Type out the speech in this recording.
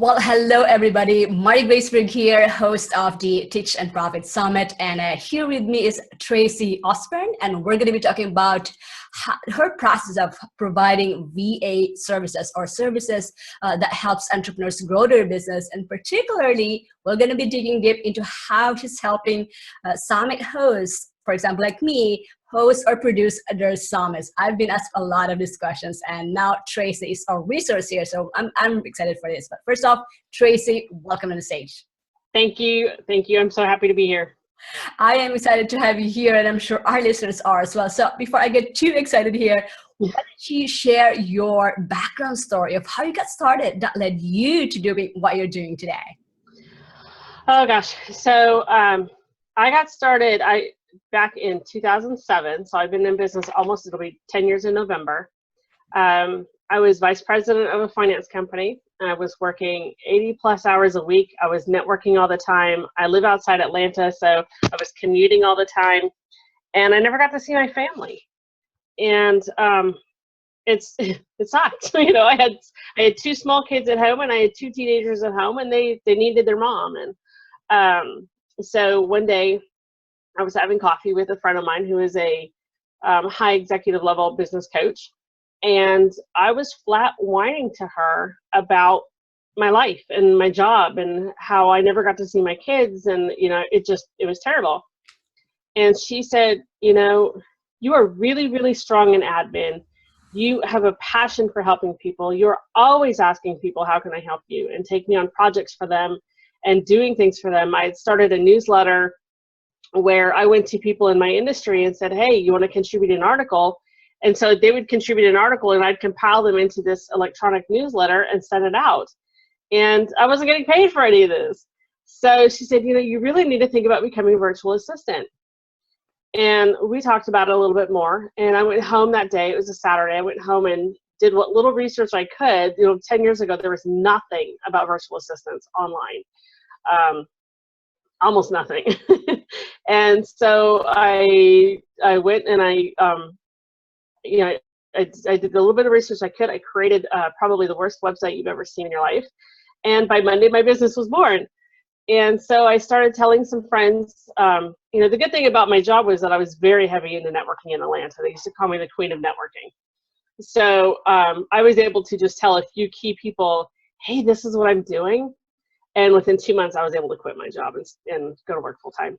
Well, hello everybody. Mari Graceberg here, host of the Teach and Profit Summit, and here with me is Tracey Osborne, and we're going to be talking about her process of providing VA services or services that helps entrepreneurs grow their business, and particularly we're going to be digging deep into how she's helping summit hosts, for example, like me, host or produce their summits. I've been asked a lot of these questions, and now Tracey is our resource here, so I'm excited for this. But first off, Tracey, welcome to the stage. Thank you. Thank you. I'm so happy to be here. I am excited to have you here, and I'm sure our listeners are as well. So before I get too excited here, why don't you share your background story of how you got started that led you to doing what you're doing today? Oh gosh. So I got started back in 2007. So I've been in business it'll be 10 years in November. I was vice president of a finance company. I was working 80 plus hours a week. I was networking all the time. I live outside Atlanta, so I was commuting all the time, and I never got to see my family. And it sucked. You know, I had two small kids at home, and I had two teenagers at home, and they needed their mom. And so one day I was having coffee with a friend of mine who is a high executive level business coach. And I was flat whining to her about my life and my job and how I never got to see my kids. And, you know, it was terrible. And she said, you know, you are really, really strong in admin. You have a passion for helping people. You're always asking people, how can I help you? And take me on projects for them and doing things for them. I had started a newsletter where I went to people in my industry and said, hey, you want to contribute an article? And so they would contribute an article, and I'd compile them into this electronic newsletter and send it out. And I wasn't getting paid for any of this. So she said, you know, you really need to think about becoming a virtual assistant. And we talked about it a little bit more. And I went home that day. It was a Saturday. I went home and did what little research I could. You know, 10 years ago, there was nothing about virtual assistants online. Almost nothing. And so I went and I did a little bit of research I could. I created probably the worst website you've ever seen in your life. And by Monday, my business was born. And so I started telling some friends, you know, the good thing about my job was that I was very heavy into networking in Atlanta. They used to call me the queen of networking. So I was able to just tell a few key people, hey, this is what I'm doing. And within 2 months, I was able to quit my job and go to work full time.